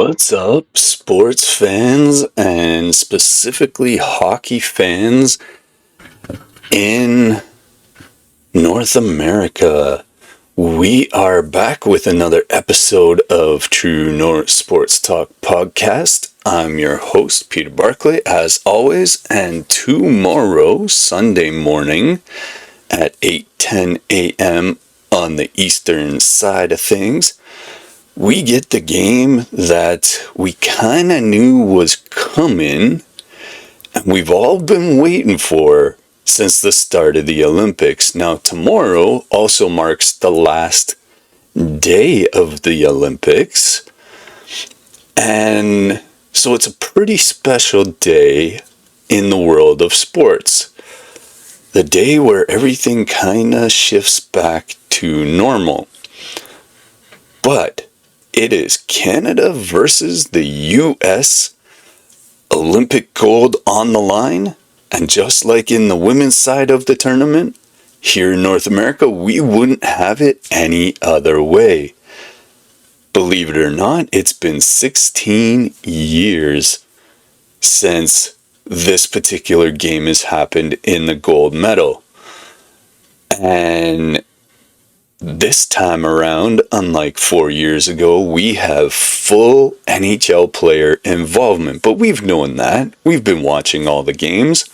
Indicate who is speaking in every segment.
Speaker 1: What's up, sports fans, and specifically hockey fans in North America? We are back with another episode of True North Sports Talk Podcast. I'm your host, Peter Barclay, as always, and tomorrow, Sunday morning at 8:10 a.m. on the eastern side of things, we get the game that we kind of knew was coming, and we've all been waiting for since the start of the Olympics. Now, tomorrow also marks the last day of the Olympics, and so it's a pretty special day in the world of sports. The day where everything kind of shifts back to normal. But it is Canada versus the U.S. Olympic gold on the line. And just like in the women's side of the tournament, here in North America, we wouldn't have it any other way. Believe it or not, it's been 16 years since this particular game has happened in the gold medal. And this time around, unlike 4 years ago, we have full NHL player involvement. But we've known that. We've been watching all the games.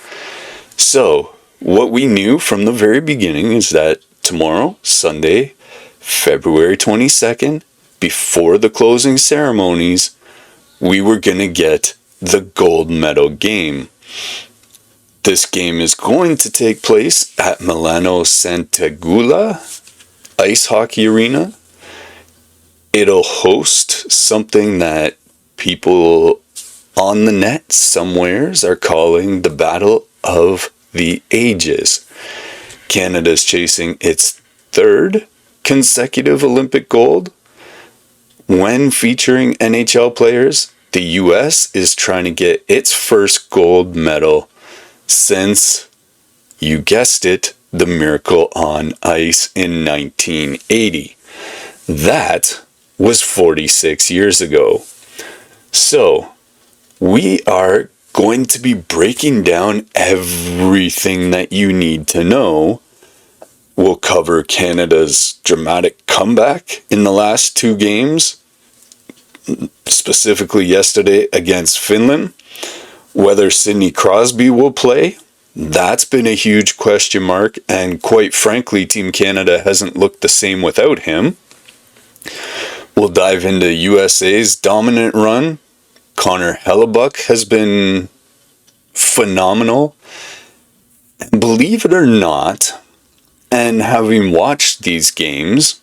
Speaker 1: So, what we knew from the very beginning is that tomorrow, Sunday, February 22nd, before the closing ceremonies, we were going to get the gold medal game. This game is going to take place at Milano Sant'Agula Ice Hockey Arena. It'll host something that people on the net somewheres are calling the Battle of the Ages. Canada's chasing its third consecutive Olympic gold. When featuring NHL players, the US is trying to get its first gold medal since, you guessed it, the Miracle on Ice in 1980. That was 46 years ago. So, we are going to be breaking down everything that you need to know. We'll cover Canada's dramatic comeback in the last two games, specifically yesterday against Finland. Whether Sidney Crosby will play, that's been a huge question mark, and quite frankly, Team Canada hasn't looked the same without him. We'll dive into USA's dominant run. Connor Hellebuyck has been phenomenal. And believe it or not, and having watched these games,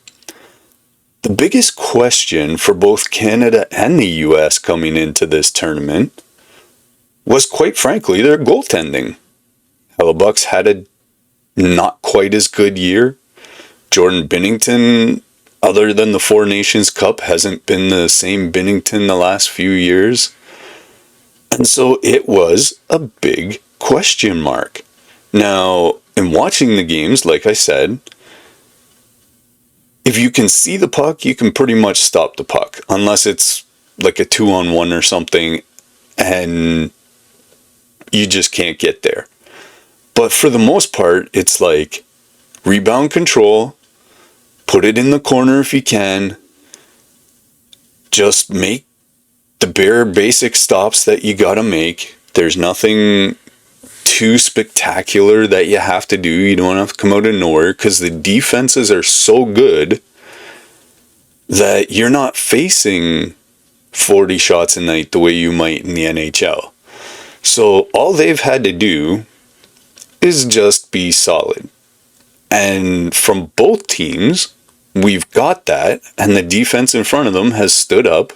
Speaker 1: the biggest question for both Canada and the US coming into this tournament was, quite frankly, their goaltending. Hellebuyck's had a not quite as good year. Jordan Binnington, other than the Four Nations Cup, hasn't been the same Binnington the last few years. And so it was a big question mark. Now, in watching the games, like I said, if you can see the puck, you can pretty much stop the puck. Unless it's like a 2-on-1 or something, and you just can't get there. But for the most part, it's like rebound control, put it in the corner if you can, just make the bare basic stops that you gotta make. There's nothing too spectacular that you have to do. You don't have to come out of nowhere, because the defenses are so good that you're not facing 40 shots a night the way you might in the NHL. So all they've had to do is just be solid. And from both teams, we've got that, and the defense in front of them has stood up,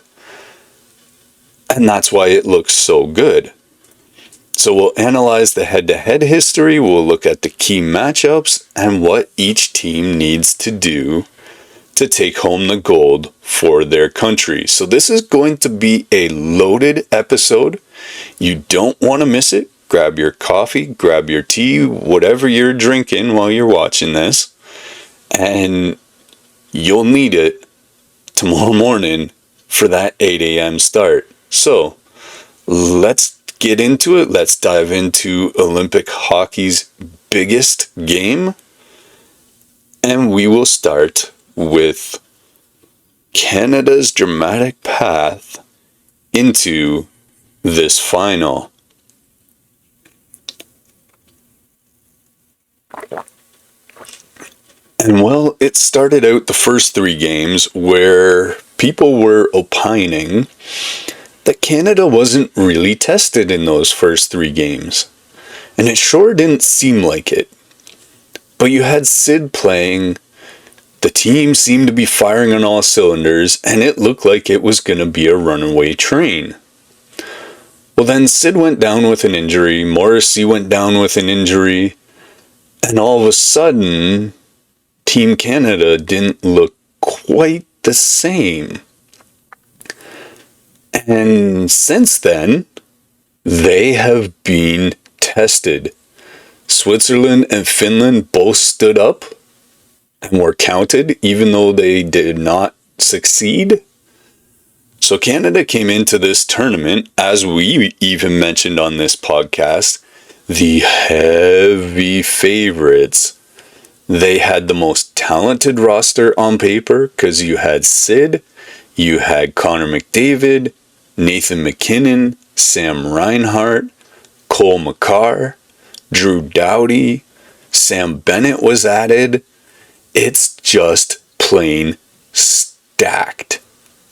Speaker 1: and that's why it looks so good. So we'll analyze the head-to-head history, we'll look at the key matchups, and what each team needs to do to take home the gold for their country. So this is going to be a loaded episode. You don't want to miss it. Grab your coffee, grab your tea, whatever you're drinking while you're watching this, and you'll need it tomorrow morning for that 8 a.m. start. So, let's get into it. Let's dive into Olympic hockey's biggest game. And we will start with Canada's dramatic path into this final. And well, it started out the first 3 games where people were opining that Canada wasn't really tested in those first 3 games. And it sure didn't seem like it. But you had Sid playing, the team seemed to be firing on all cylinders, and it looked like it was going to be a runaway train. Well, then Sid went down with an injury, Morrissey went down with an injury, and all of a sudden, Team Canada didn't look quite the same. And since then, they have been tested. Switzerland and Finland both stood up and were counted, even though they did not succeed. So Canada came into this tournament, as we even mentioned on this podcast, the heavy favorites. They had the most talented roster on paper because you had Sid, you had Connor McDavid, Nathan McKinnon, Sam Reinhart, Cole Makar, Drew Doughty, Sam Bennett was added. It's just plain stacked.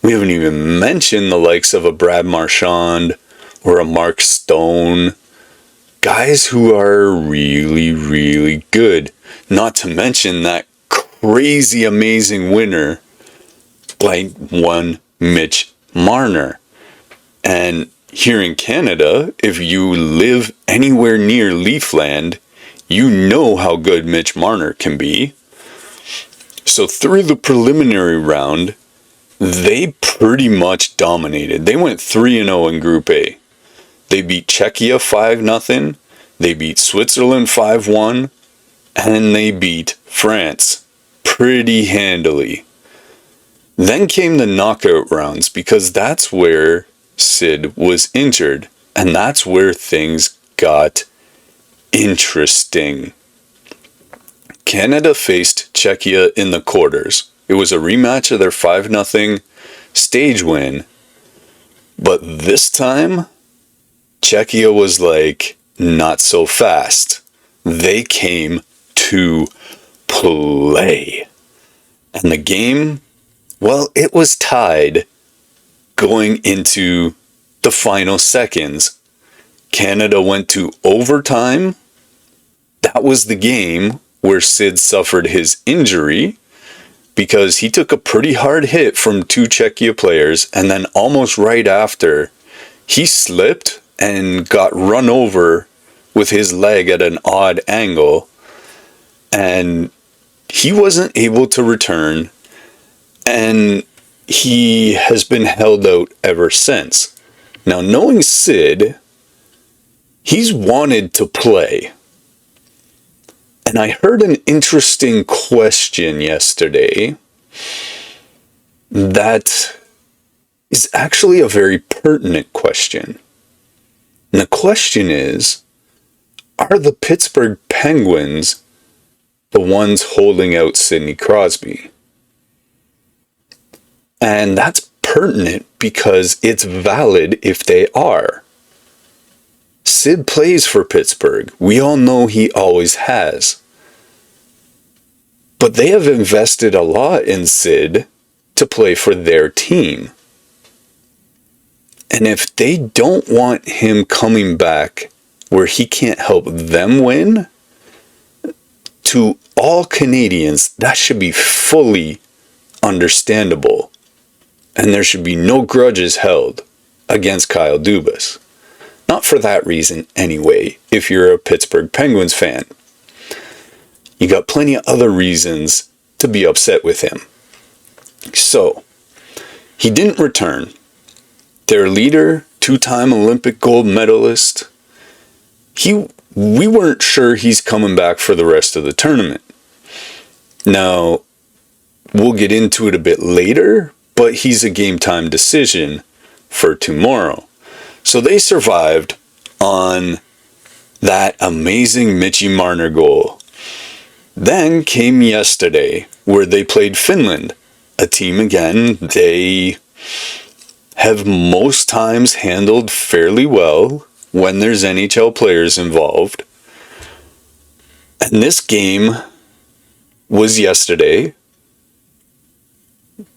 Speaker 1: We haven't even mentioned the likes of a Brad Marchand or a Mark Stone. Guys who are really, really good. Not to mention that crazy amazing winner by one Mitch Marner. And here in Canada, if you live anywhere near Leafland, you know how good Mitch Marner can be. So through the preliminary round, they pretty much dominated. They went 3-0 in Group A. They beat Czechia 5-0, they beat Switzerland 5-1, and they beat France pretty handily. Then came the knockout rounds, because that's where Sid was injured, and that's where things got interesting. Canada faced Czechia in the quarters. It was a rematch of their 5-0 stage win, but this time, Czechia was like, not so fast. They came to play. And the game, well, it was tied going into the final seconds. Canada went to overtime. That was the game where Sid suffered his injury because he took a pretty hard hit from 2 Czechia players, and then almost right after, he slipped and got run over with his leg at an odd angle, and he wasn't able to return, and he has been held out ever since. Now, knowing Sid, he's wanted to play. And I heard an interesting question yesterday that is actually a very pertinent question. And the question is, are the Pittsburgh Penguins the ones holding out Sidney Crosby? And that's pertinent because it's valid if they are. Sid plays for Pittsburgh. We all know he always has. But they have invested a lot in Sid to play for their team. And if they don't want him coming back where he can't help them win, to all Canadians, that should be fully understandable. And there should be no grudges held against Kyle Dubas. Not for that reason anyway, if you're a Pittsburgh Penguins fan. You got plenty of other reasons to be upset with him. So, he didn't return. Their leader, 2-time Olympic gold medalist, we weren't sure he's coming back for the rest of the tournament. Now, we'll get into it a bit later, but he's a game time decision for tomorrow. So they survived on that amazing Mitchy Marner goal. Then came yesterday, where they played Finland, a team again they have most times handled fairly well when there's NHL players involved. And this game was yesterday.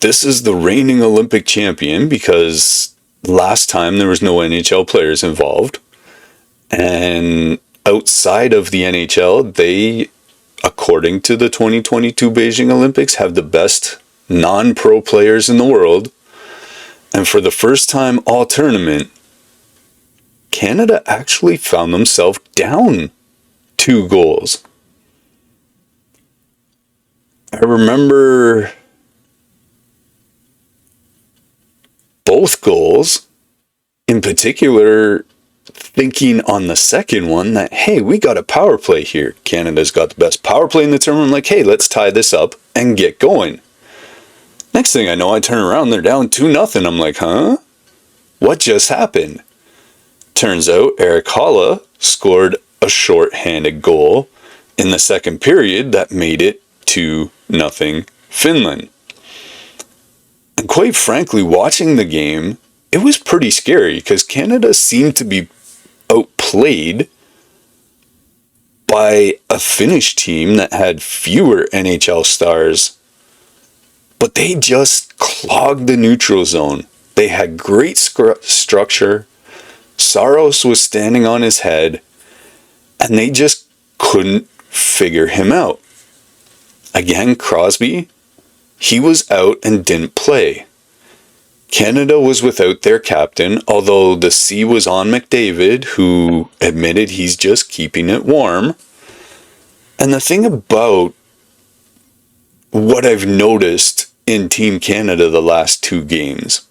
Speaker 1: This is the reigning Olympic champion because last time there was no NHL players involved. And outside of the NHL, they, according to the 2022 Beijing Olympics, have the best non-pro players in the world. And for the first time all tournament, Canada actually found themselves down 2 goals. I remember both goals, in particular, thinking on the second one that, hey, we got a power play here. Canada's got the best power play in the tournament. I'm like, hey, let's tie this up and get going. Next thing I know, I turn around, they're down 2-0. I'm like, huh? What just happened? Turns out Erik Haula scored a short-handed goal in the second period that made it 2-0 Finland. And quite frankly, watching the game, it was pretty scary because Canada seemed to be outplayed by a Finnish team that had fewer NHL stars, but they just clogged the neutral zone. They had great structure. Saros was standing on his head, and they just couldn't figure him out. Again, Crosby, he was out and didn't play. Canada was without their captain, although the C was on McDavid, who admitted he's just keeping it warm. And the thing about what I've noticed in Team Canada the last 2 games,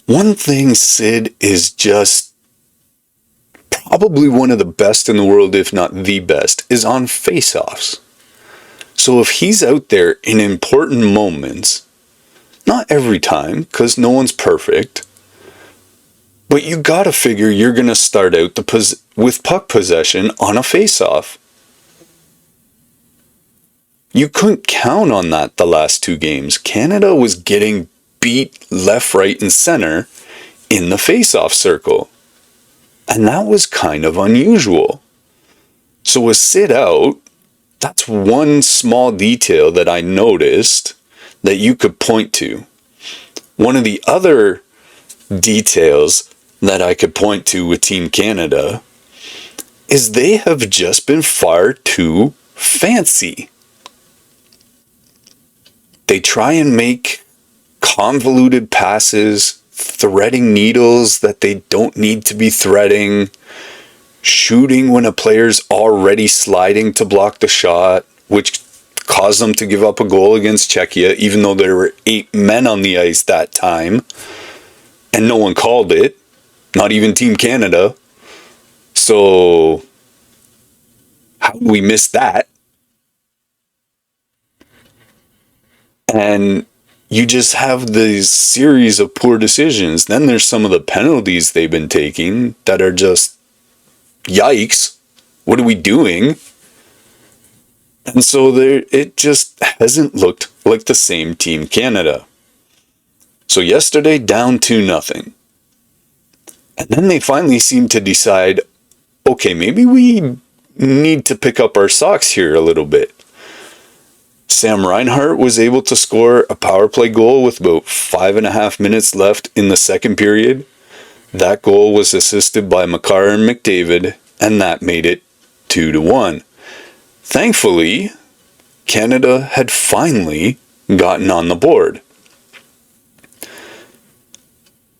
Speaker 1: one thing Sid is just probably one of the best in the world, if not the best, is on face-offs. So if he's out there in important moments, not every time, because no one's perfect, but you gotta figure you're gonna start out with puck possession on a face-off. You couldn't count on that the last 2 games. Canada was getting beat left, right, and center in the face-off circle. And that was kind of unusual. So with Sid out, that's one small detail that I noticed that you could point to. One of the other details that I could point to with Team Canada is they have just been far too fancy. They try and make convoluted passes, threading needles that they don't need to be threading, shooting when a player's already sliding to block the shot, which caused them to give up a goal against Czechia, even though there were 8 men on the ice that time, and no one called it, not even Team Canada. So, how do we miss that? And you just have this series of poor decisions. Then there's some of the penalties they've been taking that are just, yikes, what are we doing? And so it just hasn't looked like the same Team Canada. So yesterday, down 2-0. And then they finally seemed to decide, okay, maybe we need to pick up our socks here a little bit. Sam Reinhart was able to score a power play goal with about 5.5 minutes left in the second period. That goal was assisted by Makar and McDavid, and that made it 2-1. Thankfully, Canada had finally gotten on the board.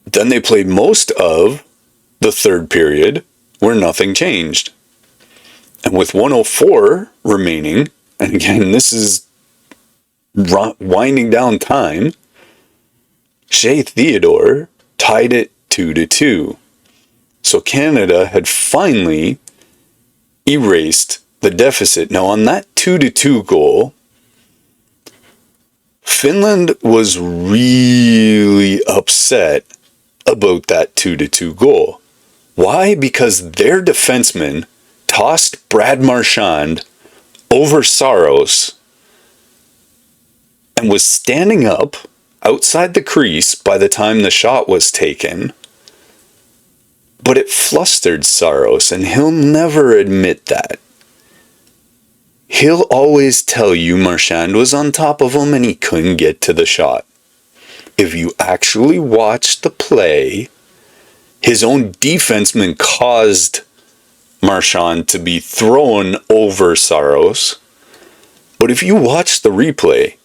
Speaker 1: Then they played most of the third period where nothing changed. And with 1:04 remaining, and again, this is winding down time, Shea Theodore tied it 2-2. So Canada had finally erased the deficit. Now on that 2-2 goal, Finland was really upset about that 2-2 goal. Why? Because their defenseman tossed Brad Marchand over Saros and was standing up outside the crease by the time the shot was taken. But it flustered Saros, and he'll never admit that. He'll always tell you Marchand was on top of him and he couldn't get to the shot. If you actually watch the play, his own defenseman caused Marchand to be thrown over Saros. But if you watch the replay,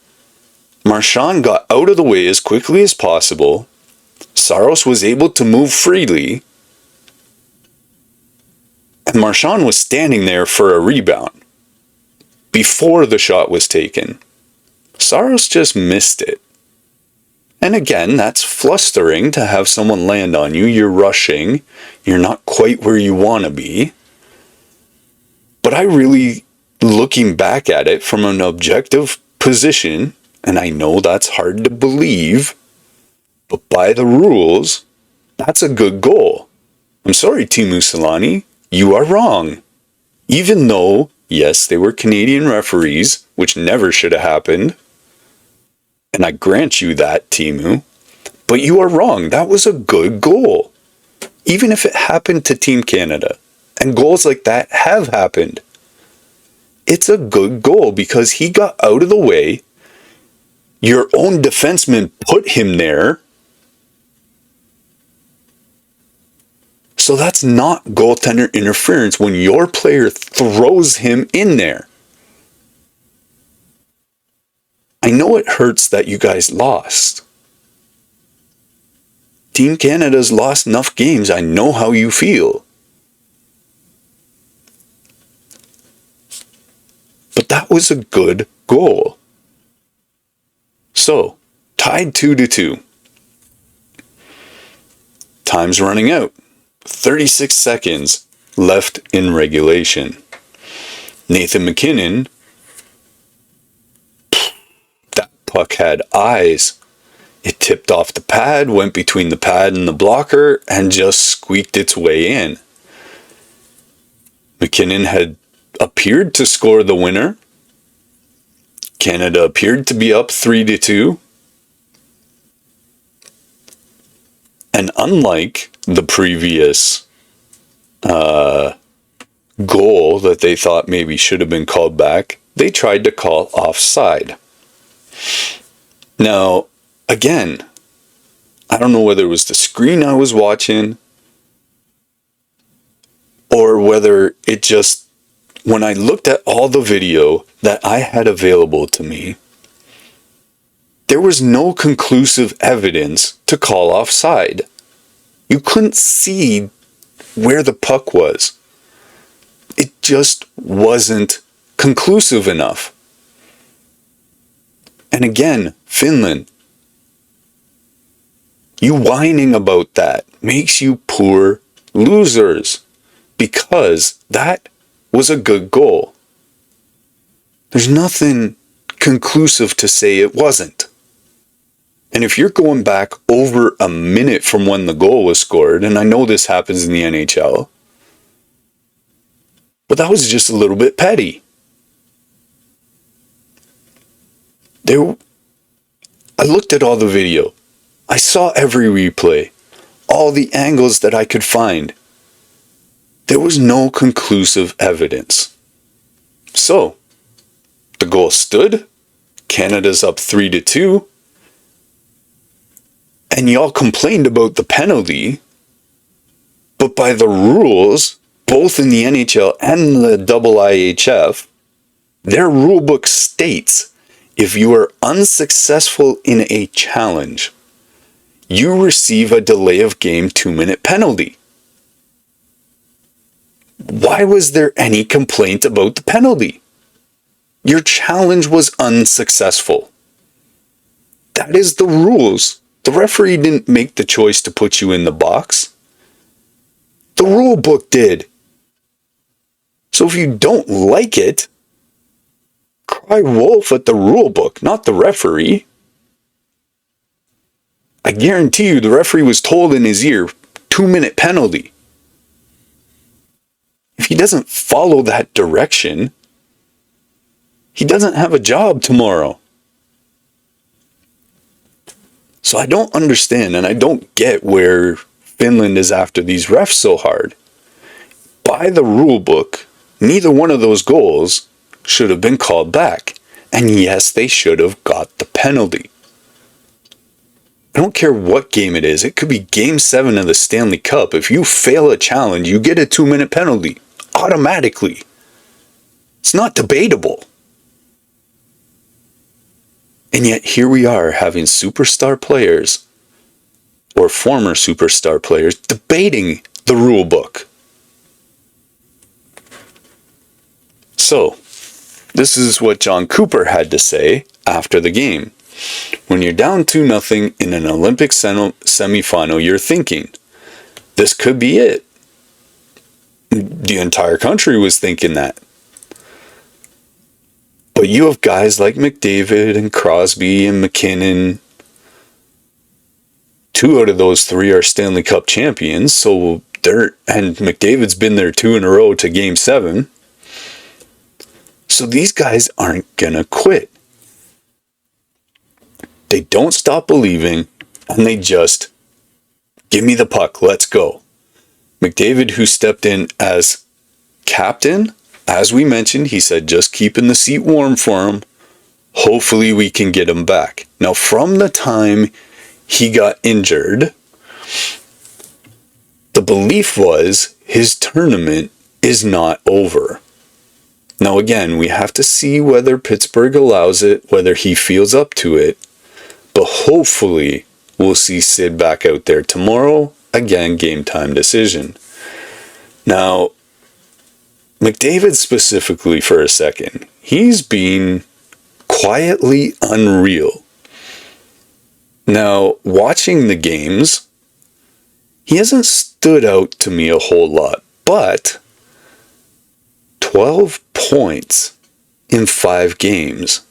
Speaker 1: Marchand got out of the way as quickly as possible. Saros was able to move freely. And Marchand was standing there for a rebound before the shot was taken. Saros just missed it. And again, that's flustering to have someone land on you. You're rushing. You're not quite where you want to be. But I really, looking back at it from an objective position, and I know that's hard to believe, but by the rules, that's a good goal. I'm sorry, Teemu Selanne, you are wrong. Even though, yes, they were Canadian referees, which never should have happened, and I grant you that, Teemu, but you are wrong. That was a good goal. Even if it happened to Team Canada, and goals like that have happened, it's a good goal because he got out of the way. Your own defenseman put him there. So that's not goaltender interference when your player throws him in there. I know it hurts that you guys lost. Team Canada's lost enough games. I know how you feel. But that was a good goal. So, tied 2-2. Time's running out. 36 seconds left in regulation. Nathan MacKinnon, that puck had eyes. It tipped off the pad, went between the pad and the blocker, and just squeaked its way in. MacKinnon had appeared to score the winner. Canada appeared to be up 3-2. And unlike the previous goal that they thought maybe should have been called back, they tried to call offside. Now, again, I don't know whether it was the screen I was watching or whether it just, when I looked at all the video that I had available to me, there was no conclusive evidence to call offside. You couldn't see where the puck was. It just wasn't conclusive enough. And again, Finland, you whining about that makes you poor losers because that was a good goal. There's nothing conclusive to say it wasn't. And if you're going back over a minute from when the goal was scored, and I know this happens in the NHL, but that was just a little bit petty. I looked at all the video. I saw every replay, all the angles that I could find. There was no conclusive evidence. So, the goal stood. Canada's up 3-2. And y'all complained about the penalty. But by the rules, both in the NHL and the IIHF, their rulebook states if you are unsuccessful in a challenge, you receive a delay of game 2-minute penalty. Why was there any complaint about the penalty? Your challenge was unsuccessful. That is the rules. The referee didn't make the choice to put you in the box. The rule book did. So if you don't like it, cry wolf at the rule book, not the referee. I guarantee you the referee was told in his ear, 2-minute penalty. If he doesn't follow that direction, he doesn't have a job tomorrow. So I don't understand, and I don't get where Finland is after these refs so hard. By the rule book, neither one of those goals should have been called back. And yes, they should have got the penalty. I don't care what game it is. It could be Game 7 of the Stanley Cup. If you fail a challenge, you get a 2-minute penalty. Automatically. It's not debatable. And yet here we are having superstar players, or former superstar players, debating the rule book. So, this is what John Cooper had to say after the game. When you're down 2-0 in an Olympic semifinal, you're thinking, this could be it. The entire country was thinking that. But you have guys like McDavid and Crosby and McKinnon. 2 out of those 3 are Stanley Cup champions, so and McDavid's been there 2 in a row to Game 7. So these guys aren't gonna quit. They don't stop believing, and they just, give me the puck, let's go. McDavid, who stepped in as captain, as we mentioned, he said just keeping the seat warm for him. Hopefully we can get him back. Now, from the time he got injured, the belief was his tournament is not over. Now, again, we have to see whether Pittsburgh allows it, whether he feels up to it. But hopefully, we'll see Sid back out there tomorrow. Again, game time decision. Now, McDavid specifically for a second, he's been quietly unreal. Now, watching the games, he hasn't stood out to me a whole lot, but 12 points in 5 games,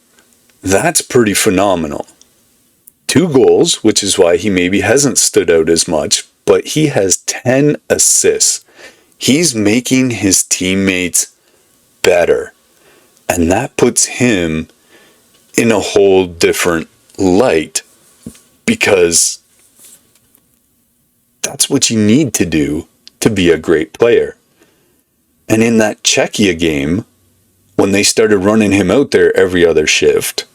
Speaker 1: that's pretty phenomenal. 2 goals, which is why he maybe hasn't stood out as much, but he has 10 assists. He's making his teammates better. And that puts him in a whole different light, because that's what you need to do to be a great player. And in that Czechia game, when they started running him out there every other shift,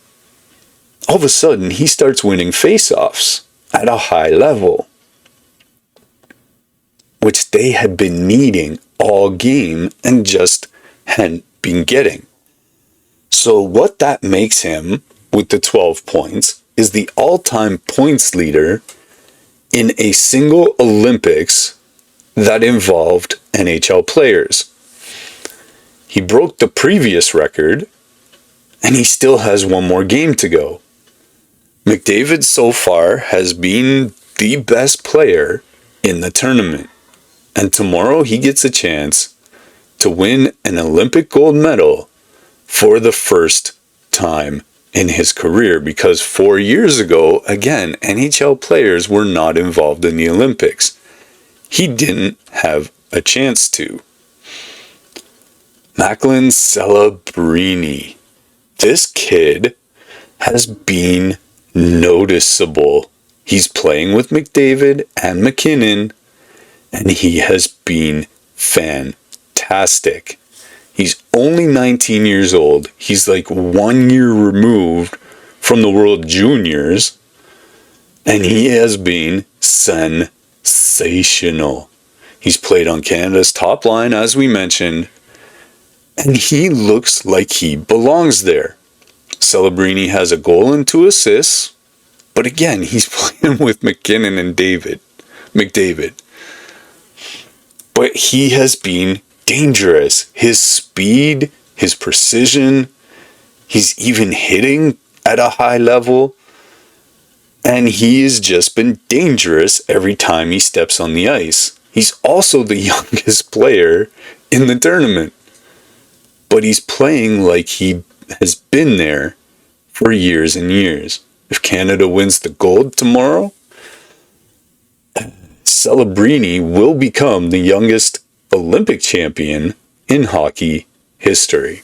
Speaker 1: all of a sudden he starts winning faceoffs at a high level, which they had been needing all game and just hadn't been getting. So what that makes him, with the 12 points, is the all-time points leader in a single Olympics that involved NHL players. He broke the previous record, and he still has one more game to go. McDavid so far has been the best player in the tournament. And tomorrow he gets a chance to win an Olympic gold medal for the first time in his career. Because 4 years ago, again, NHL players were not involved in the Olympics. He didn't have a chance to. Macklin Celebrini. This kid has been noticeable. He's playing with McDavid and McKinnon, and he has been fantastic. He's only 19 years old. He's like 1 year removed from the World Juniors, and he has been sensational. He's played on Canada's top line, as we mentioned, and he looks like he belongs there. Celebrini has a goal and 2 assists, but again, he's playing with McKinnon and McDavid. But he has been dangerous. His speed, his precision, he's even hitting at a high level, and he has just been dangerous every time he steps on the ice. He's also the youngest player in the tournament, but he's playing like he has been there for years and years. If Canada wins the gold tomorrow, Celebrini will become the youngest Olympic champion in hockey history.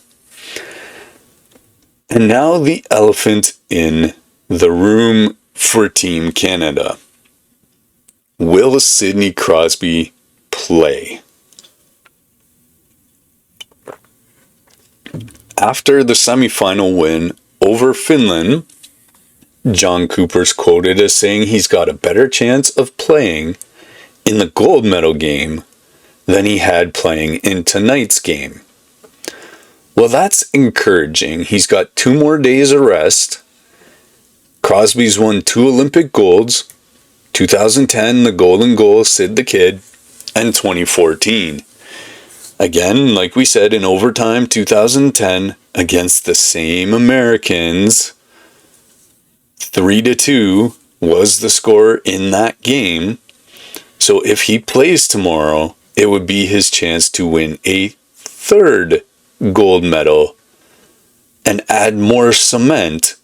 Speaker 1: And now the elephant in the room for Team Canada. Will Sidney Crosby play? After the semifinal win over Finland, John Cooper's quoted as saying he's got a better chance of playing in the gold medal game than he had playing in tonight's game. Well, that's encouraging. He's got 2 more days of rest. Crosby's won 2 Olympic golds, 2010, the golden goal, Sid the Kid, and 2014. Again, like we said, in overtime, 2010, against the same Americans, 3-2 was the score in that game. So if he plays tomorrow, it would be his chance to win a 3rd gold medal and add more cement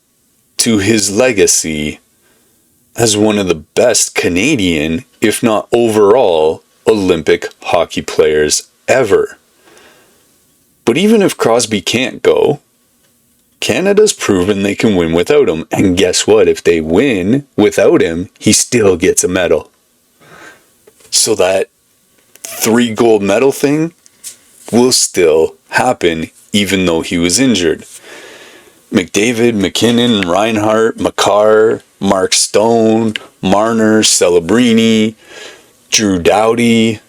Speaker 1: to his legacy as one of the best Canadian, if not overall, Olympic hockey players ever. But even if Crosby can't go, Canada's proven they can win without him. And guess what? If they win without him, he still gets a medal. So that 3 gold medal thing will still happen even though he was injured. McDavid, McKinnon, Reinhart, Makar, Mark Stone, Marner, Celebrini, Drew Doughty.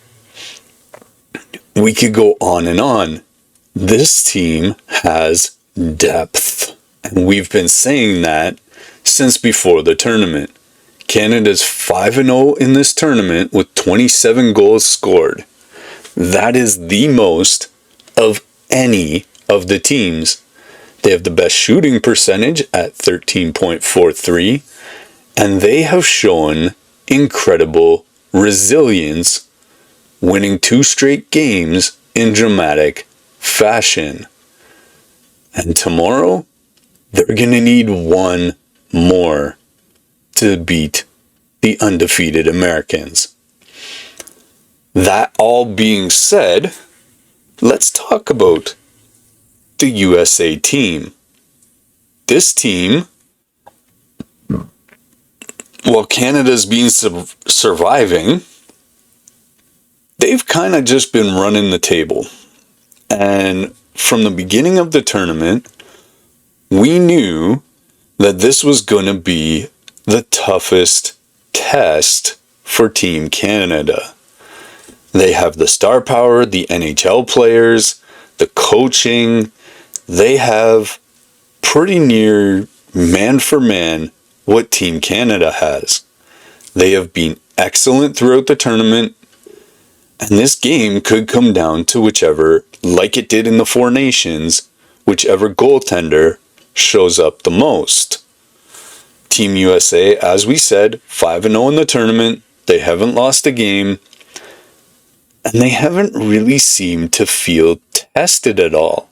Speaker 1: We could go on and on. This team has depth. And we've been saying that since before the tournament. Canada's 5-0 in this tournament with 27 goals scored. That is the most of any of the teams. They have the best shooting percentage at 13.43, and they have shown incredible resilience, winning 2 straight games in dramatic fashion. And tomorrow, they're going to need 1 more to beat the undefeated Americans. That all being said, let's talk about the USA team. This team, while Canada's been surviving, they've kind of just been running the table. And from the beginning of the tournament, we knew that this was going to be the toughest test for Team Canada. They have the star power, the NHL players, the coaching. They have pretty near man for man what Team Canada has. They have been excellent throughout the tournament, and this game could come down to whichever, like it did in the 4 Nations, whichever goaltender shows up the most. Team USA, as we said, 5-0 in the tournament. They haven't lost a game, and they haven't really seemed to feel tested at all.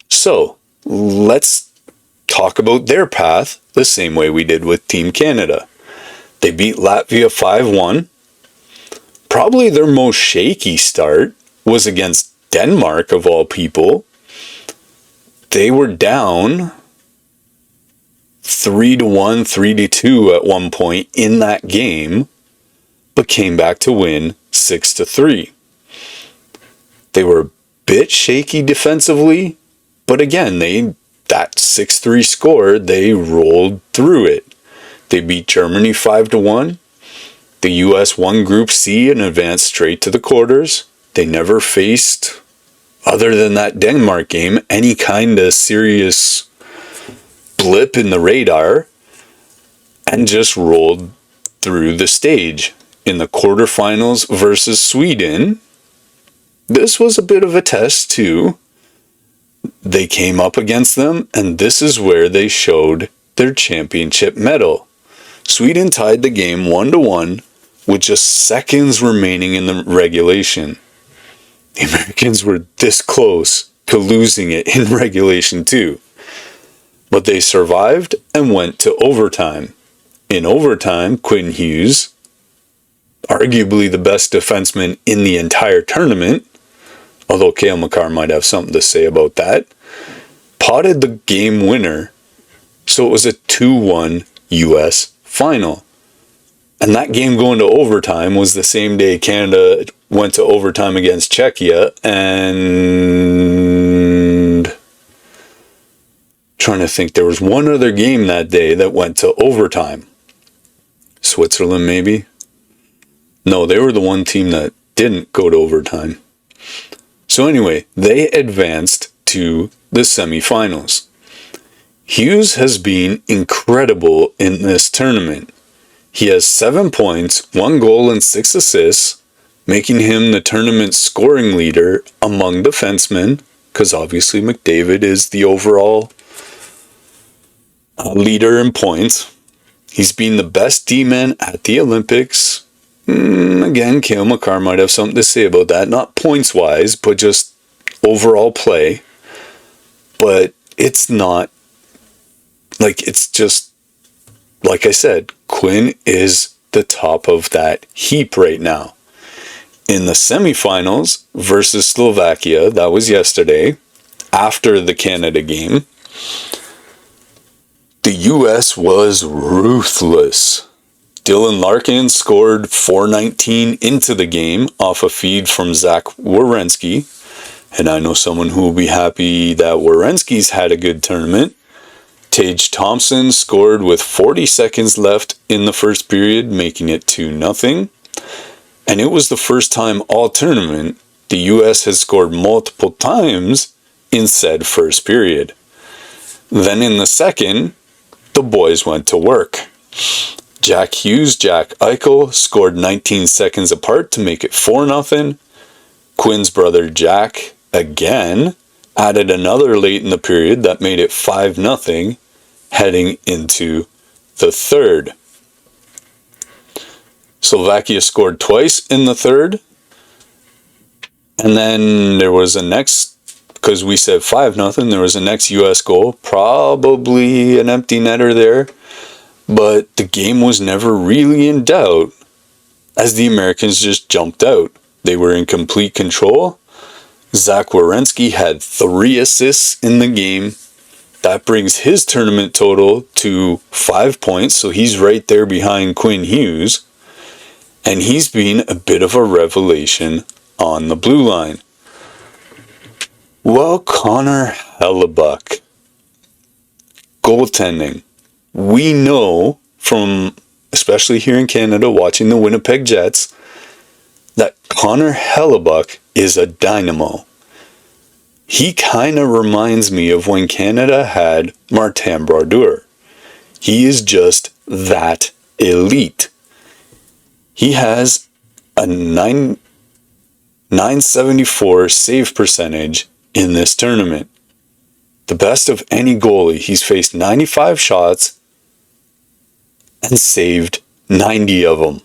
Speaker 1: So, let's talk about their path the same way we did with Team Canada. They beat Latvia 5-1. Probably their most shaky start was against Denmark, of all people. They were down 3-1, 3-2 at one point in that game, but came back to win 6-3. They were a bit shaky defensively, but again, that 6-3 score, they rolled through it. They beat Germany 5-1. The US won Group C and advanced straight to the quarters. They never faced, other than that Denmark game, any kind of serious blip in the radar, and just rolled through the stage. In the quarterfinals versus Sweden, this was a bit of a test too. They came up against them, and this is where they showed their championship medal. Sweden tied the game 1-1 with just seconds remaining in the regulation. The Americans were this close to losing it in regulation too. But they survived and went to overtime. In overtime, Quinn Hughes arguably the best defenseman in the entire tournament, although Cale Makar might have something to say about that, potted the game winner. So it was a 2-1 U.S. final. And that game going to overtime was the same day Canada went to overtime against Czechia, and trying to think, there was one other game that day that went to overtime. Switzerland, maybe? No, they were the one team that didn't go to overtime. So anyway, they advanced to the semifinals. Hughes has been incredible in this tournament. He has 7 points, 1 goal, and 6 assists, making him the tournament scoring leader among defensemen, because obviously McDavid is the overall leader in points. He's been the best D-man at the Olympics. Again, Cale Makar might have something to say about that. Not points-wise, but just overall play. But it's not, it's just, like I said, Quinn is the top of that heap right now. In the semifinals versus Slovakia, that was yesterday, after the Canada game, the U.S. was ruthless. Dylan Larkin scored .419 into the game off a feed from Zach Werenski. And I know someone who will be happy that Werenski's had a good tournament. Tage Thompson scored with 40 seconds left in the first period, making it 2-0. And it was the first time all tournament the U.S. has scored multiple times in said first period. Then in the second, the boys went to work. Jack Hughes, Jack Eichel scored 19 seconds apart to make it 4-0. Quinn's brother Jack, again, added another late in the period that made it 5-0, heading into the third. Slovakia scored twice in the third. And then there was a next, because we said 5-0, there was a next U.S. goal. Probably an empty netter there. But the game was never really in doubt, as the Americans just jumped out. They were in complete control. Zach Werenski had 3 assists in the game. That brings his tournament total to 5 points, so he's right there behind Quinn Hughes. And he's been a bit of a revelation on the blue line. Well, Connor Hellebuyck, goaltending. We know from, especially here in Canada, watching the Winnipeg Jets, that Connor Hellebuyck is a dynamo. He kind of reminds me of when Canada had Martin Brodeur. He is just that elite. He has a 974 save percentage in this tournament. The best of any goalie. He's faced 95 shots and saved 90 of them.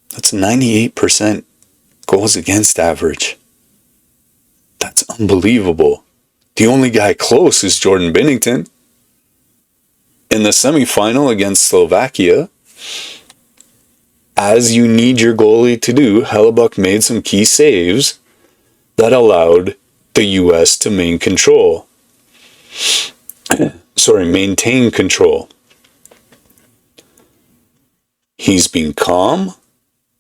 Speaker 1: That's 98% goals against average. That's unbelievable. The only guy close is Jordan Binnington. In the semifinal against Slovakia, as you need your goalie to do, Hellebuyck made some key saves that allowed the U.S. to maintain control. He's been calm,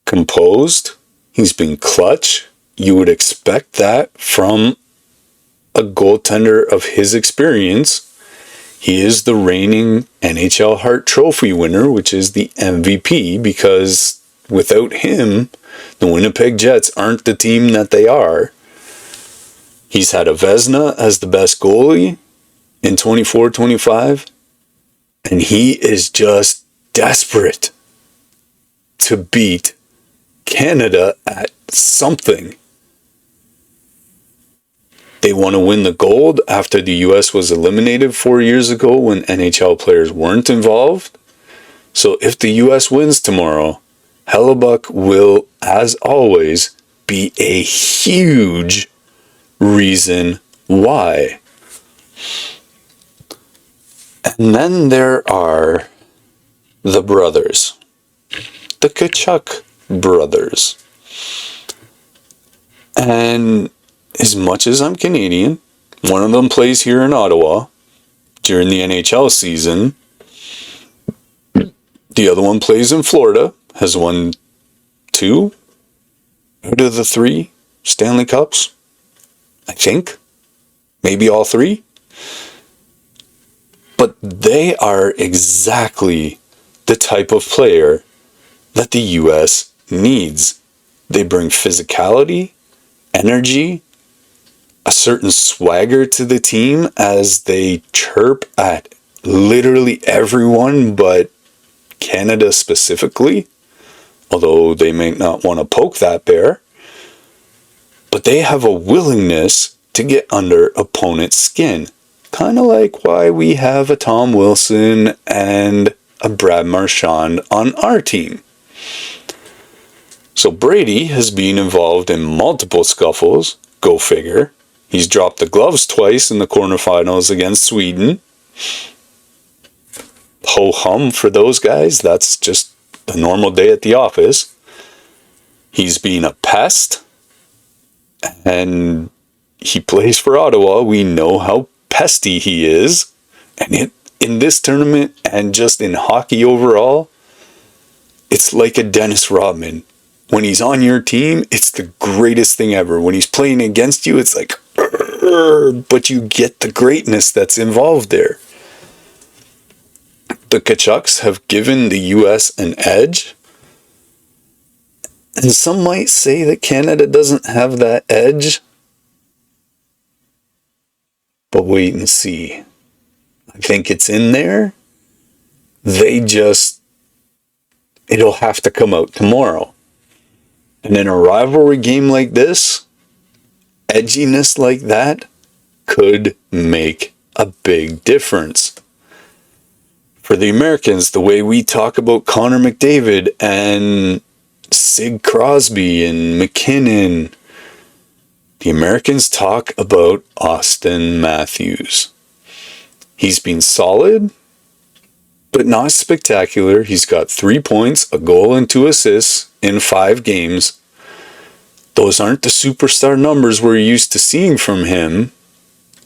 Speaker 1: composed, he's been clutch. You would expect that from a goaltender of his experience. He is the reigning NHL Hart Trophy winner, which is the MVP, because without him, the Winnipeg Jets aren't the team that they are. He's had a Vezina as the best goalie in 24-25, and he is just desperate to beat Canada at something. They want to win the gold after the U.S. was eliminated 4 years ago when NHL players weren't involved. So if the U.S. wins tomorrow, Hellebuyck will, as always, be a huge reason why. And then there are the brothers, the Tkachuk brothers. And as much as I'm Canadian, one of them plays here in Ottawa during the NHL season. The other one plays in Florida, has won 2 out of the 3 Stanley Cups, I think. Maybe all 3. But they are exactly the type of player that the U.S. needs. They bring physicality, energy, a certain swagger to the team as they chirp at literally everyone but Canada specifically, although they may not want to poke that bear. But they have a willingness to get under opponent's skin. Kind of like why we have a Tom Wilson and a Brad Marchand on our team. So Brady has been involved in multiple scuffles, go figure. He's dropped the gloves twice in the quarterfinals against Sweden. Ho-hum for those guys, that's just a normal day at the office. He's been a pest, and he plays for Ottawa. We know how pesty he is, and in this tournament and just in hockey overall, it's like a Dennis Rodman. When he's on your team, it's the greatest thing ever. When he's playing against you, it's like, but you get the greatness that's involved there. The Tkachuks have given the U.S. an edge. And some might say that Canada doesn't have that edge. But wait and see. I think it's in there. It'll have to come out tomorrow. And in a rivalry game like this, edginess like that could make a big difference. For the Americans, the way we talk about Connor McDavid and Sidney Crosby and McKinnon, the Americans talk about Austin Matthews. He's been solid, but not spectacular. He's got 3 points, a goal, and 2 assists in 5 games. Those aren't the superstar numbers we're used to seeing from him.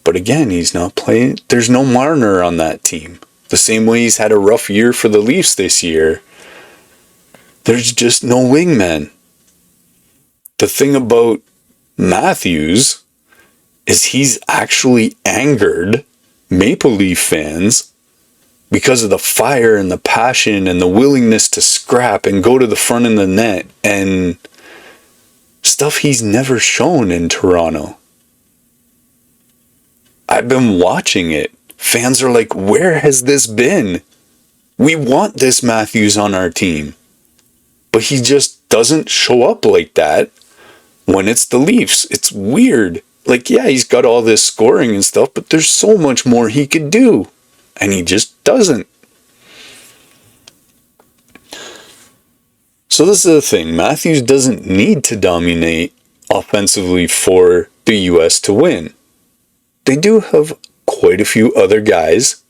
Speaker 1: But again, he's not playing. There's no Marner on that team. The same way he's had a rough year for the Leafs this year. There's just no wingman. The thing about Matthews is he's actually angered Maple Leaf fans because of the fire and the passion and the willingness to scrap and go to the front of the net and stuff he's never shown in Toronto. I've been watching it. Fans are like, where has this been? We want this Matthews on our team. But he just doesn't show up like that when it's the Leafs. It's weird. Like, yeah, he's got all this scoring and stuff, but there's so much more he could do. And he just doesn't. So this is the thing. Matthews doesn't need to dominate offensively for the U.S. to win. They do have quite a few other guys.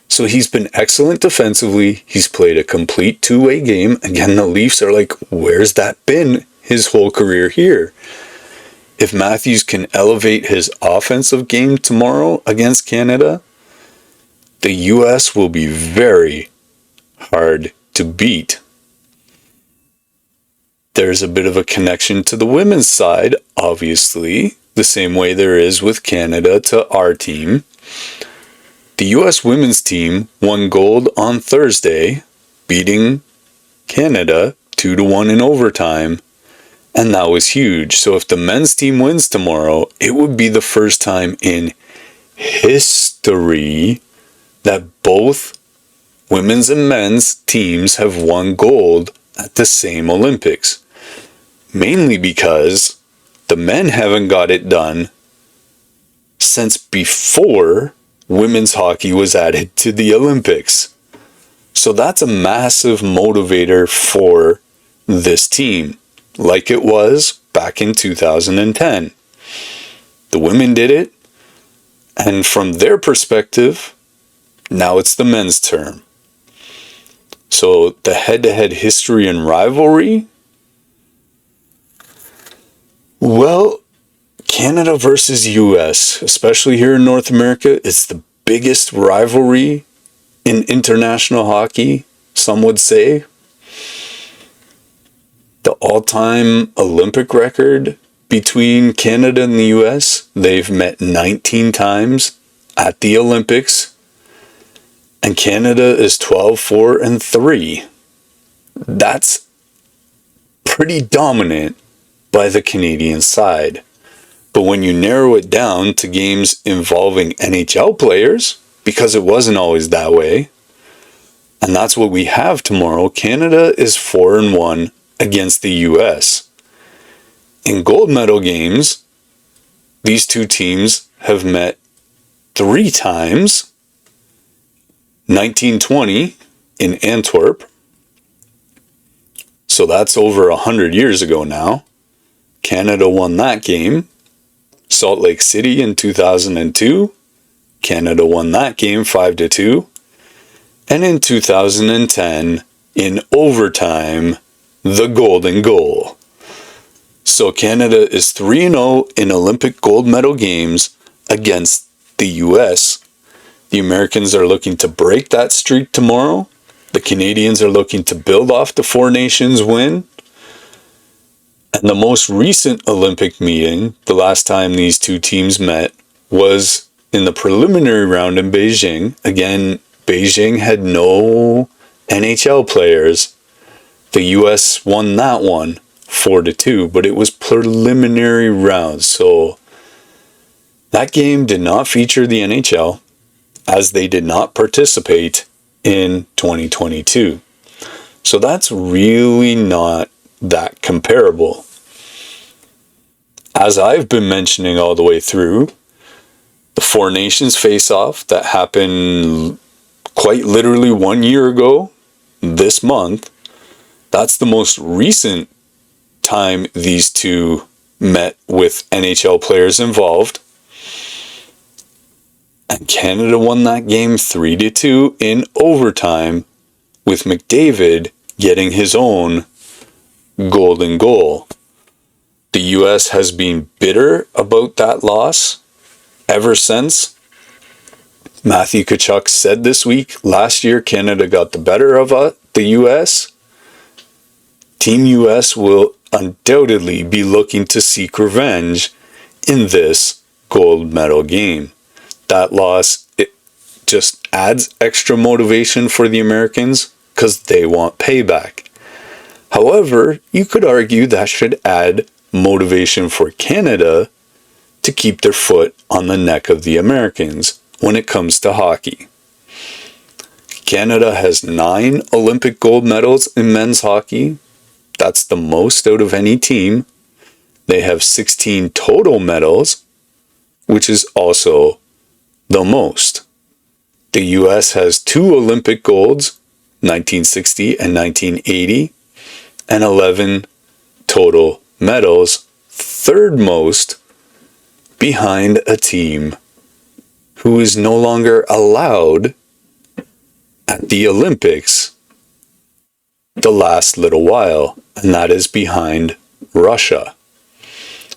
Speaker 1: So he's been excellent defensively. He's played a complete two-way game. Again, the Leafs are like, where's that been his whole career here? If Matthews can elevate his offensive game tomorrow against Canada, the U.S. will be very hard to beat. There's a bit of a connection to the women's side, obviously, the same way there is with Canada to our team. The U.S. women's team won gold on Thursday, beating Canada 2-1 in overtime, and that was huge. So if the men's team wins tomorrow, it would be the first time in history that both women's and men's teams have won gold at the same Olympics. Mainly because the men haven't got it done since before women's hockey was added to the Olympics. So that's a massive motivator for this team, like it was back in 2010. The women did it, and from their perspective, now it's the men's turn. So the head-to-head history and rivalry, well, Canada versus US, especially here in North America, it's the biggest rivalry in international hockey, some would say. The all-time Olympic record between Canada and the US, they've met 19 times at the Olympics, and Canada is 12-4-3. That's pretty dominant by the Canadian side. But when you narrow it down to games involving NHL players, because it wasn't always that way, and that's what we have tomorrow, Canada is 4-1 against the US. In gold medal games, these two teams have met 3 times. 1920 in Antwerp. So that's over 100 years ago now. Canada won that game. Salt Lake City in 2002. Canada won that game 5-2. And in 2010, in overtime, the golden goal. So Canada is 3-0 in Olympic gold medal games against the US. The Americans are looking to break that streak tomorrow. The Canadians are looking to build off the Four Nations win. And the most recent Olympic meeting, the last time these two teams met, was in the preliminary round in Beijing. Again, Beijing had no NHL players. The US won that one 4-2, but it was preliminary round. So that game did not feature the NHL, as they did not participate in 2022. So that's really not that comparable. As I've been mentioning all the way through, the Four Nations face-off that happened quite literally 1 year ago, this month, that's the most recent time these two met with NHL players involved. And Canada won that game 3-2 in overtime, with McDavid getting his own golden goal. The US has been bitter about that loss ever since. Matthew Tkachuk said this week, last year Canada got the better of the US. Team US will undoubtedly be looking to seek revenge in this gold medal game. That loss, it just adds extra motivation for the Americans because they want payback. However, you could argue that should add motivation for Canada to keep their foot on the neck of the Americans when it comes to hockey. Canada has 9 Olympic gold medals in men's hockey. That's the most out of any team. They have 16 total medals, which is also the most. The US has 2 Olympic golds, 1960 and 1980, and 11 total medals, third most behind a team who is no longer allowed at the Olympics the last little while, and that is behind Russia.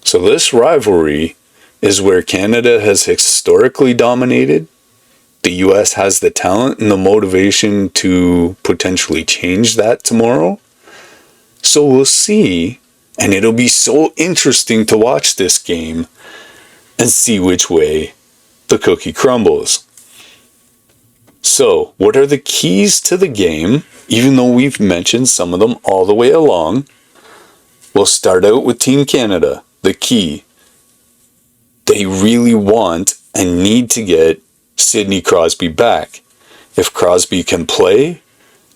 Speaker 1: So this rivalry is where Canada has historically dominated. The US has the talent and the motivation to potentially change that tomorrow. So we'll see, and it'll be so interesting to watch this game and see which way the cookie crumbles. So, what are the keys to the game, even though we've mentioned some of them all the way along? We'll start out with Team Canada. The key: they really want and need to get Sidney Crosby back. If Crosby can play,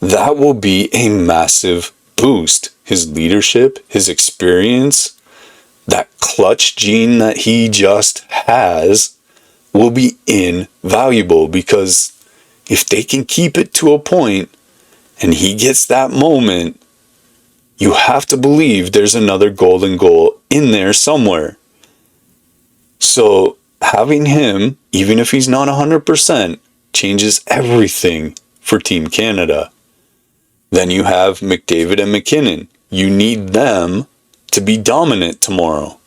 Speaker 1: that will be a massive boost. His leadership, his experience, that clutch gene that he just has will be invaluable, because if they can keep it to a point and he gets that moment, you have to believe there's another golden goal in there somewhere. So having him, even if he's not 100%, changes everything for Team Canada. Then you have McDavid and McKinnon. You need them to be dominant tomorrow.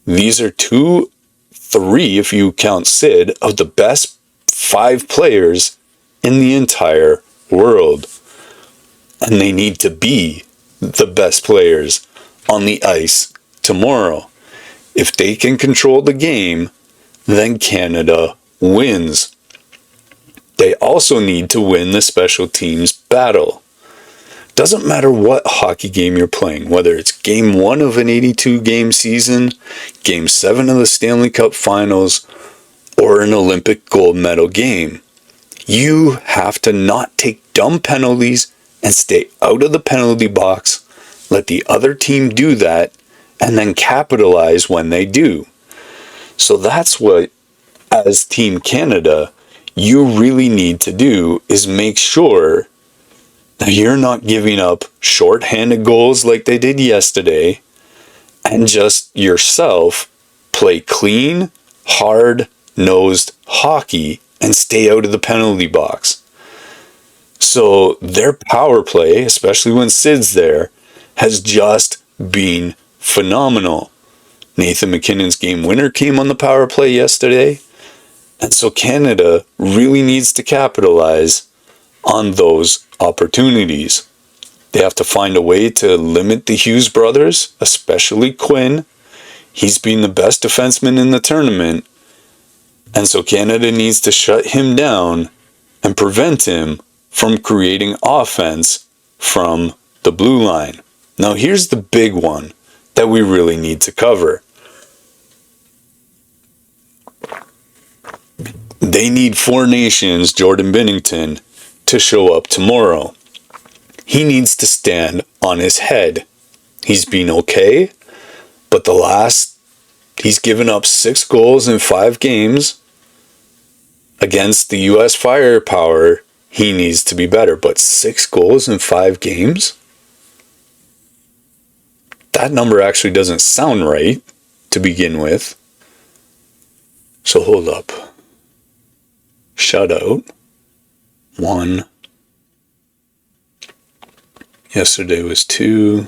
Speaker 1: These are three, if you count Sid, of the best 5 players in the entire world. And they need to be the best players on the ice tomorrow. If they can control the game, then Canada wins. They also need to win the special teams battle. Doesn't matter what hockey game you're playing, whether it's game 1 of an 82-game season, game 7 of the Stanley Cup Finals, or an Olympic gold medal game. You have to not take dumb penalties and stay out of the penalty box, let the other team do that, and then capitalize when they do. So that's what, as Team Canada, you really need to do, is make sure that you're not giving up shorthanded goals like they did yesterday, and just yourself play clean, hard-nosed hockey and stay out of the penalty box. So their power play, especially when Sid's there, has just been phenomenal. Nathan McKinnon's game winner came on the power play yesterday. And so Canada really needs to capitalize on those opportunities. They have to find a way to limit the Hughes brothers, especially Quinn. He's been the best defenseman in the tournament. And so Canada needs to shut him down and prevent him from creating offense from the blue line. Now here's the big one that we really need to cover. They need Four Nations Jordan Binnington to show up tomorrow. He needs to stand on his head. He's been okay, but he's given up 6 goals in 5 games. Against the US firepower, he needs to be better. But 6 goals in 5 games? That number actually doesn't sound right to begin with. So hold up. Shutout. 1. Yesterday was 2.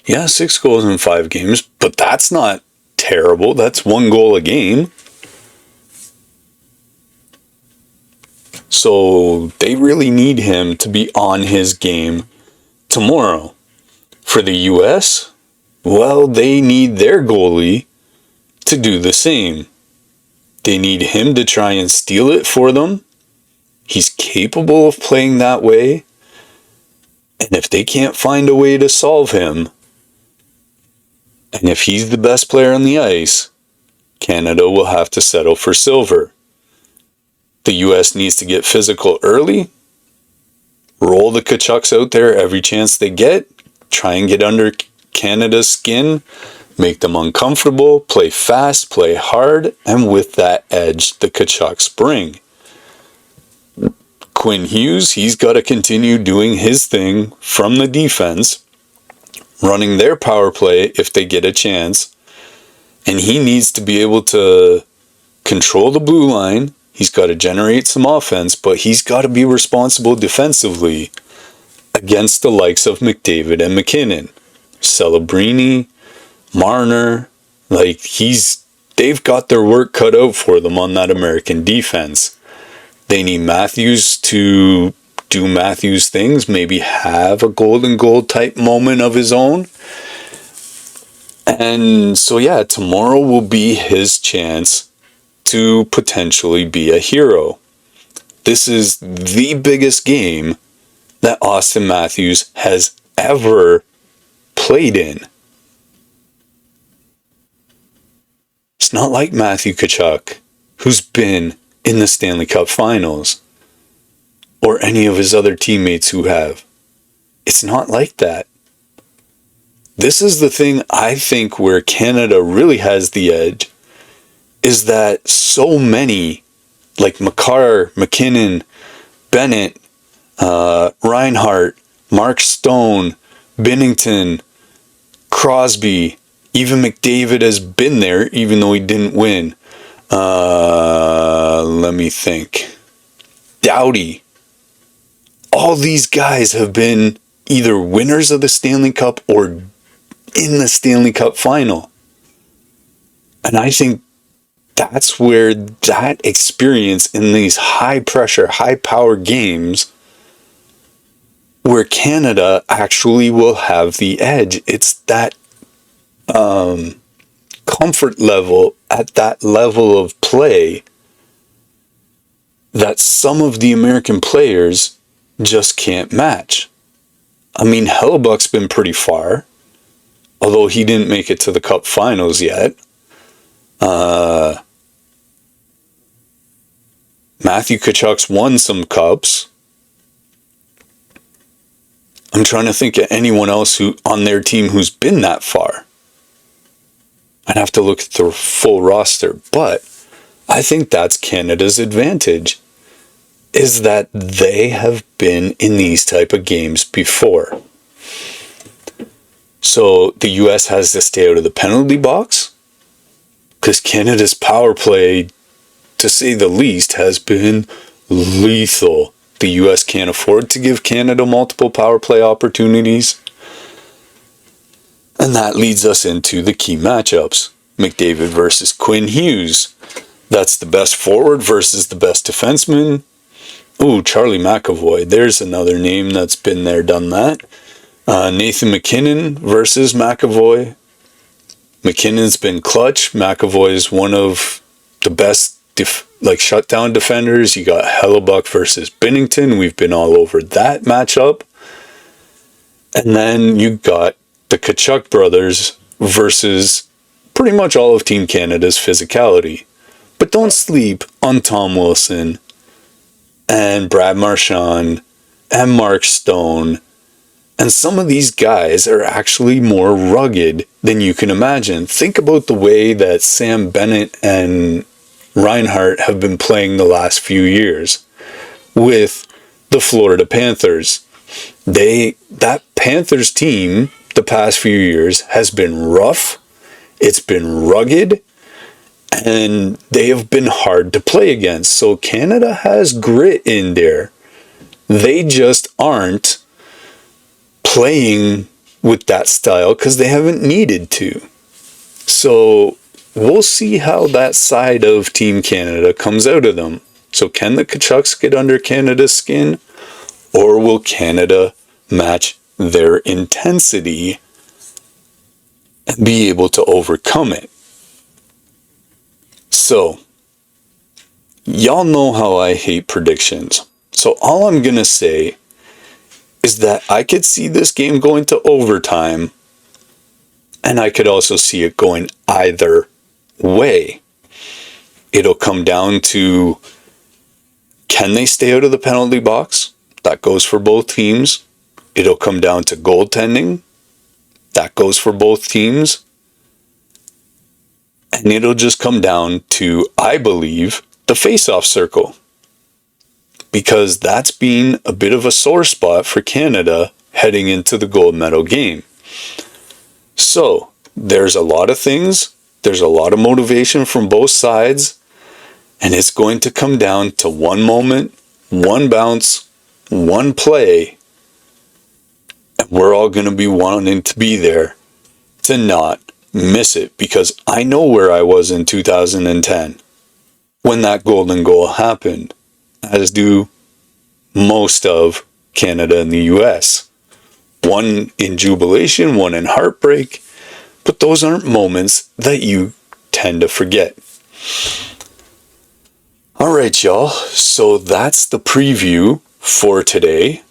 Speaker 1: Yeah, 6 goals in 5 games, but that's not terrible. That's 1 goal a game. So they really need him to be on his game tomorrow. For the US, well, they need their goalie to do the same. They need him to try and steal it for them. He's capable of playing that way. And if they can't find a way to solve him, and if he's the best player on the ice, Canada will have to settle for silver. The US needs to get physical early, roll the Kachucks out there every chance they get, try and get under Canada's skin, make them uncomfortable, play fast, play hard, and with that edge the Kachucks bring. Quinn Hughes, he's got to continue doing his thing from the defense, running their power play if they get a chance, and he needs to be able to control the blue line. He's got to generate some offense, but he's got to be responsible defensively against the likes of McDavid and McKinnon. Celebrini, Marner, they've got their work cut out for them on that American defense. They need Matthews to do Matthews things, maybe have a golden goal type moment of his own. And so yeah, tomorrow will be his chance to potentially be a hero. This is the biggest game that Austin Matthews has ever played in. It's not like Matthew Tkachuk, who's been in the Stanley Cup Finals, or any of his other teammates who have. It's not like that. This is the thing I think where Canada really has the edge, is that so many, like Makar, McKinnon, Bennett, Reinhart, Mark Stone, Binnington, Crosby, Even McDavid has been there, even though he didn't win. Let me think. Doughty. All these guys have been either winners of the Stanley Cup or in the Stanley Cup final. And I think that's where that experience in these high pressure, high power games, where Canada actually will have the edge. It's that comfort level at that level of play that some of the American players just can't match. I mean, Hellebuyck's been pretty far, although he didn't make it to the Cup finals yet. Matthew Tkachuk's won some cups. I'm trying to think of anyone else who on their team who's been that far. I'd have to look at the full roster, but I think that's Canada's advantage, is that they have been in these type of games before. So the US has to stay out of the penalty box, because Canada's power play, to say the least, has been lethal. The US can't afford to give Canada multiple power play opportunities. And that leads us into the key matchups. McDavid versus Quinn Hughes. That's the best forward versus the best defenseman. Ooh, Charlie McAvoy. There's another name that's been there, done that. Nathan MacKinnon versus McAvoy. McKinnon's been clutch. McAvoy is one of the best shutdown defenders. You got Hellebuyck versus Binnington. We've been all over that matchup. And then you got the Tkachuk brothers versus pretty much all of Team Canada's physicality. But don't sleep on Tom Wilson and Brad Marchand and Mark Stone. And some of these guys are actually more rugged than you can imagine. Think about the way that Sam Bennett and Reinhart have been playing the last few years with the Florida Panthers. That Panthers team the past few years has been rough, it's been rugged, and they have been hard to play against. So Canada has grit in there. They just aren't playing with that style because they haven't needed to. So we'll see how that side of Team Canada comes out of them. So can the Tkachuks get under Canada's skin? Or will Canada match their intensity and be able to overcome it? So, y'all know how I hate predictions. So all I'm going to say is that I could see this game going to overtime, and I could also see it going either way. It'll come down to, can they stay out of the penalty box? That goes for both teams. It'll come down to goaltending. That goes for both teams. And it'll just come down to, I believe, the face-off circle. Because that's been a bit of a sore spot for Canada heading into the gold medal game. So, there's a lot of things. There's a lot of motivation from both sides. And it's going to come down to one moment, one bounce, one play. And we're all going to be wanting to be there to not miss it. Because I know where I was in 2010 when that golden goal happened, as do most of Canada and the US. One in jubilation, one in heartbreak. But those aren't moments that you tend to forget. Alright, y'all. So that's the preview for today.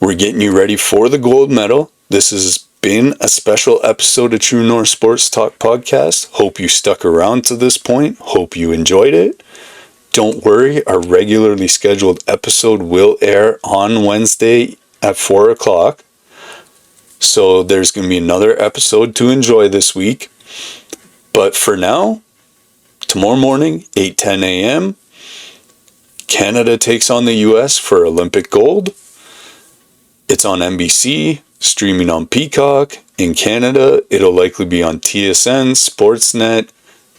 Speaker 1: We're getting you ready for the gold medal. This has been a special episode of True North Sports Talk Podcast. Hope you stuck around to this point. Hope you enjoyed it. Don't worry, our regularly scheduled episode will air on Wednesday at 4 o'clock. So there's going to be another episode to enjoy this week. But for now, tomorrow morning, 8:10 a.m., Canada takes on the US for Olympic gold. It's on NBC, streaming on Peacock, In Canada, it'll likely be on TSN, Sportsnet,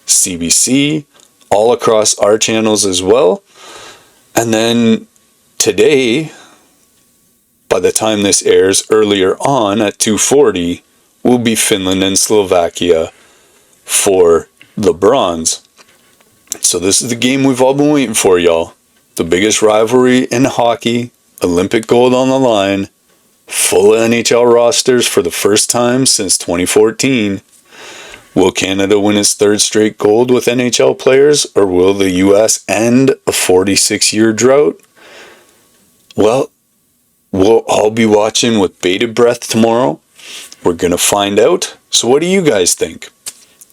Speaker 1: CBC, all across our channels as well. And then today, by the time this airs, earlier on at 2:40, will be Finland and Slovakia for the bronze. So this is the game we've all been waiting for, y'all. The biggest rivalry in hockey, Olympic gold on the line, full NHL rosters for the first time since 2014. Will Canada win its third straight gold with NHL players, or will the US end a 46-year drought? Well, we'll all be watching with bated breath tomorrow. We're going to find out. So what do you guys think?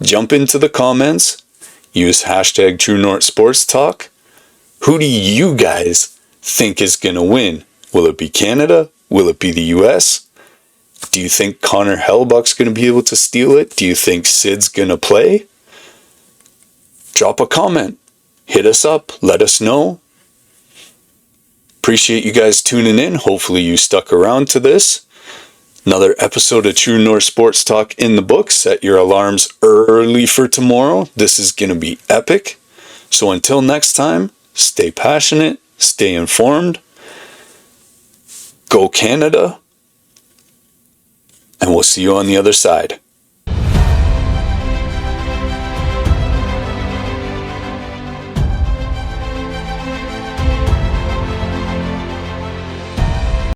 Speaker 1: Jump into the comments. Use hashtag TrueNorthSportsTalk. Who do you guys think is going to win? Will it be Canada? Will it be the US? Do you think Connor Hellebuyck's going to be able to steal it? Do you think Sid's going to play? Drop a comment. Hit us up. Let us know. Appreciate you guys tuning in. Hopefully you stuck around to this. Another episode of True North Sports Talk in the books. Set your alarms early for tomorrow. This is going to be epic. So until next time, stay passionate, stay informed. Go Canada. And we'll see you on the other side.